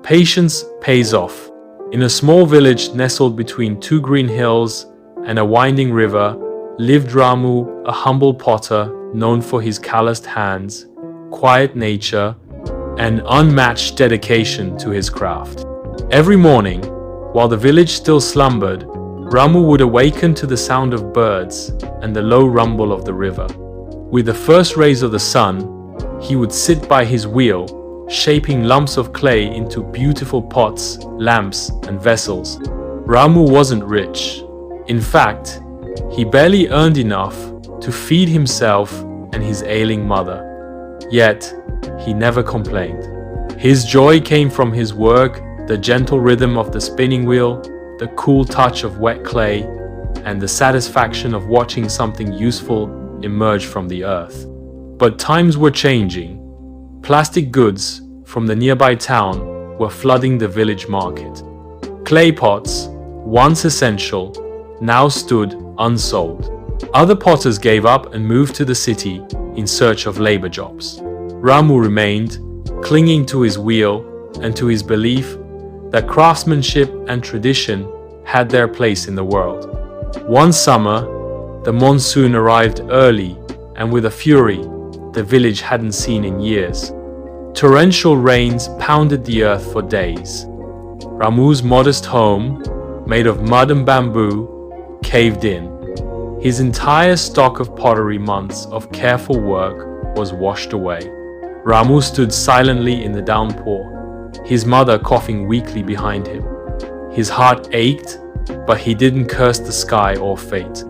Patience pays off. In a small village nestled between two green hills and a winding river, lived Ramu, a humble potter known for his calloused hands, quiet nature, and unmatched dedication to his craft. Every morning, while the village still slumbered, Ramu would awaken to the sound of birds and the low rumble of the river. With the first rays of the sun, he would sit by his wheel, shaping lumps of clay into beautiful pots, lamps, and vessels. Ramu wasn't rich. In fact, he barely earned enough to feed himself and his ailing mother. Yet, he never complained. His joy came from his work, the gentle rhythm of the spinning wheel, the cool touch of wet clay, and the satisfaction of watching something useful emerge from the earth. But times were changing. Plastic goods from the nearby town were flooding the village market. Clay pots, once essential, now stood unsold. Other potters gave up and moved to the city in search of labor jobs. Ramu remained, clinging to his wheel and to his belief that craftsmanship and tradition had their place in the world. One summer, the monsoon arrived early and with a fury the village hadn't seen in years. Torrential rains pounded the earth for days. Ramu's modest home, made of mud and bamboo, caved in. His entire stock of pottery, months of careful work, was washed away. Ramu stood silently in the downpour, his mother coughing weakly behind him. His heart ached, but he didn't curse the sky or fate.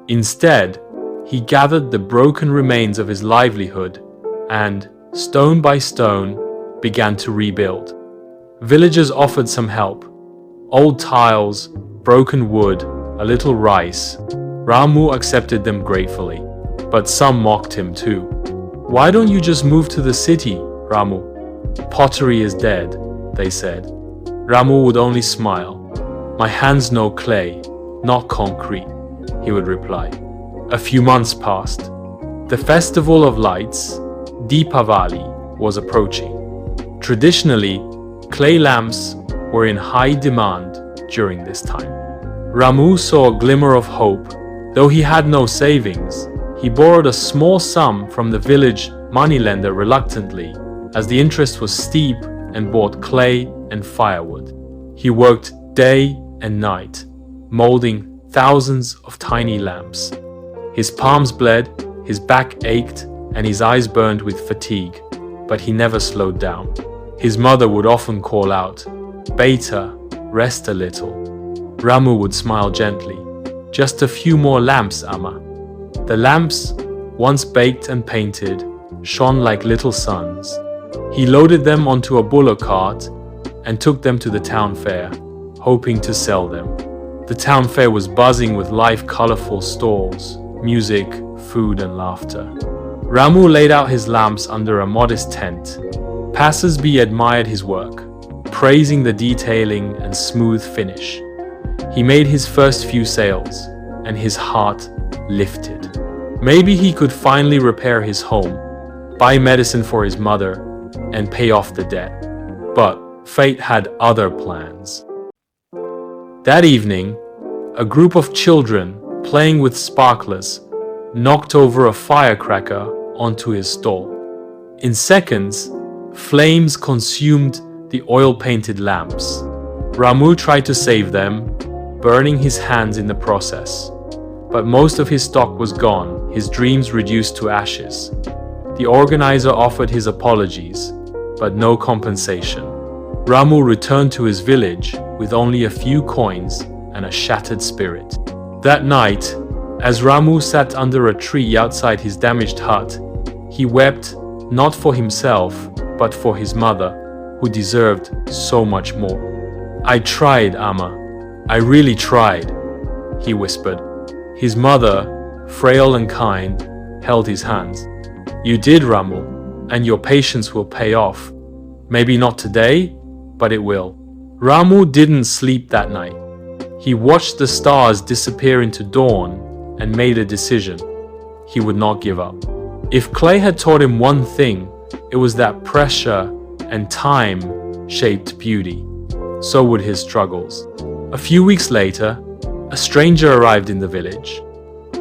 Instead, he gathered the broken remains of his livelihood and, stone by stone, began to rebuild. Villagers offered some help. Old tiles, broken wood, a little rice. Ramu accepted them gratefully, but some mocked him too. "Why don't you just move to the city, Ramu? Pottery is dead," they said. Ramu would only smile. "My hands know clay, not concrete," he would reply. A few months passed. The festival of lights, Deepavali, was approaching. Traditionally, clay lamps were in high demand during this time. Ramu saw a glimmer of hope. Though he had no savings, he borrowed a small sum from the village moneylender reluctantly, as the interest was steep, and bought clay and firewood. He worked day and night, molding thousands of tiny lamps. His palms bled, his back ached, and his eyes burned with fatigue, but he never slowed down. His mother would often call out, "Beta, rest a little." Ramu would smile gently. "Just a few more lamps, Amma." The lamps, once baked and painted, shone like little suns. He loaded them onto a bullock cart and took them to the town fair, hoping to sell them. The town fair was buzzing with live, colorful stalls, music, food, and laughter. Ramu laid out his lamps under a modest tent. Passers-by admired his work, praising the detailing and smooth finish. He made his first few sales, and his heart lifted. Maybe he could finally repair his home, buy medicine for his mother, and pay off the debt. But fate had other plans. That evening, a group of children playing with sparklers knocked over a firecracker onto his stall. In seconds, flames consumed the oil-painted lamps. Ramu tried to save them, burning his hands in the process. But most of his stock was gone, his dreams reduced to ashes. The organizer offered his apologies, but no compensation. Ramu returned to his village with only a few coins and a shattered spirit. That night, as Ramu sat under a tree outside his damaged hut, he wept not for himself, but for his mother, who deserved so much more. "I tried, Amma. I really tried," he whispered. His mother, frail and kind, held his hands. "You did, Ramu, and your patience will pay off. Maybe not today, but it will." Ramu didn't sleep that night. He watched the stars disappear into dawn and made a decision. He would not give up. If clay had taught him one thing, it was that pressure and time shaped beauty. So would his struggles. A few weeks later, a stranger arrived in the village.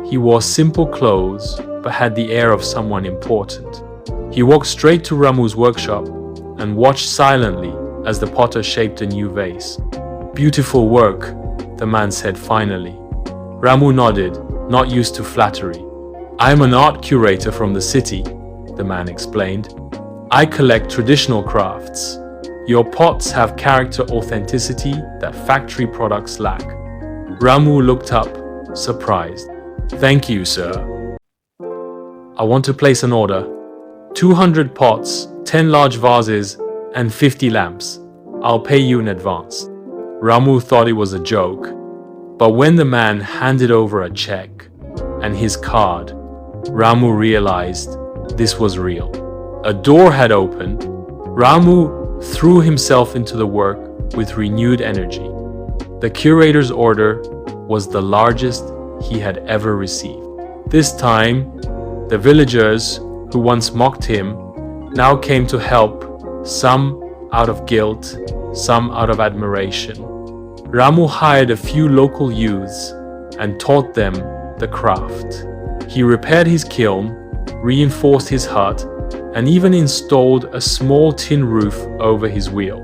He wore simple clothes, but had the air of someone important. He walked straight to Ramu's workshop and watched silently as the potter shaped a new vase. "Beautiful work," the man said finally. Ramu nodded, not used to flattery. "I'm an art curator from the city," the man explained. "I collect traditional crafts. Your pots have character authenticity that factory products lack." Ramu looked up, surprised. "Thank you, sir. I want to place an order. 200 pots, 10 large vases, and 50 lamps. I'll pay you in advance." Ramu thought it was a joke, but when the man handed over a check and his card, Ramu realized this was real. A door had opened. Ramu threw himself into the work with renewed energy. The curator's order was the largest he had ever received. This time, the villagers who once mocked him now came to help, some out of guilt, some out of admiration. Ramu hired a few local youths and taught them the craft. He repaired his kiln, reinforced his hut, and even installed a small tin roof over his wheel.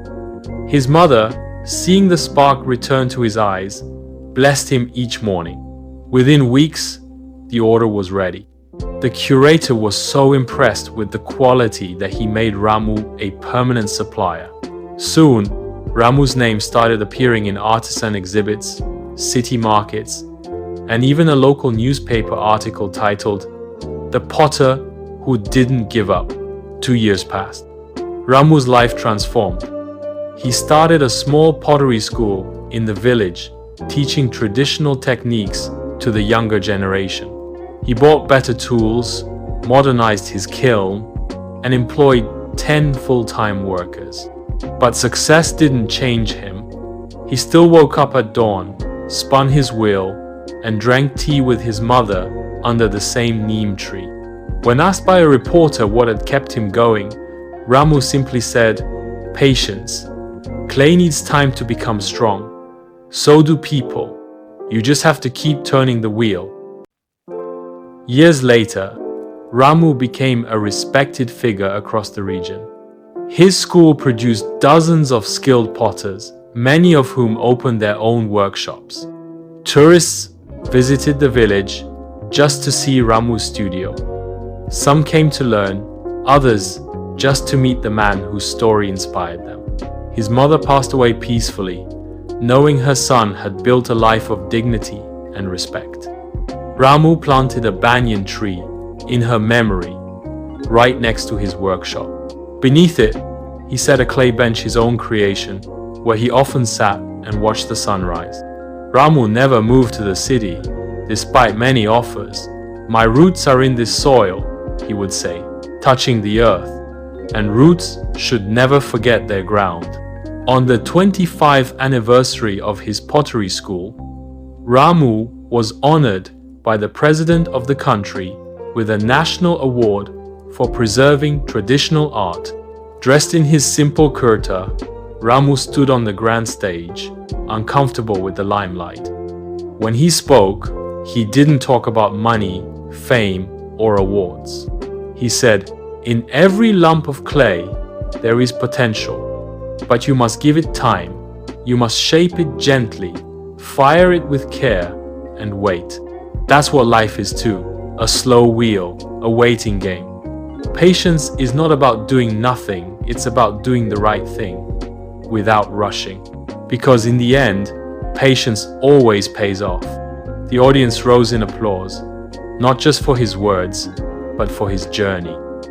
His mother, seeing the spark return to his eyes, blessed him each morning. Within weeks, the order was ready. The curator was so impressed with the quality that he made Ramu a permanent supplier. Soon, Ramu's name started appearing in artisan exhibits, city markets, and even a local newspaper article titled, "The Potter Who Didn't Give Up." 2 years passed. Ramu's life transformed. He started a small pottery school in the village, teaching traditional techniques to the younger generation. He bought better tools, modernized his kiln, and employed 10 full-time workers. But success didn't change him. He still woke up at dawn, spun his wheel, and drank tea with his mother under the same neem tree. When asked by a reporter what had kept him going, Ramu simply said, "Patience. Clay needs time to become strong. So do people. You just have to keep turning the wheel." Years later, Ramu became a respected figure across the region. His school produced dozens of skilled potters, many of whom opened their own workshops. Tourists visited the village just to see Ramu's studio. Some came to learn, others just to meet the man whose story inspired them. His mother passed away peacefully, knowing her son had built a life of dignity and respect. Ramu planted a banyan tree in her memory, right next to his workshop. Beneath it, he set a clay bench, his own creation, where he often sat and watched the sunrise. Ramu never moved to the city, despite many offers. "My roots are in this soil," he would say, touching the earth, and roots should never forget their ground. On the 25th anniversary of his pottery school, Ramu was honored by the president of the country with a national award for preserving traditional art. Dressed in his simple kurta, Ramu stood on the grand stage, uncomfortable with the limelight. When he spoke, he didn't talk about money, fame, or awards. He said, "In every lump of clay, there is potential, but you must give it time. You must shape it gently, fire it with care, and wait. That's what life is too, a slow wheel, a waiting game. Patience is not about doing nothing, it's about doing the right thing, without rushing. Because in the end, patience always pays off." The audience rose in applause, not just for his words, but for his journey.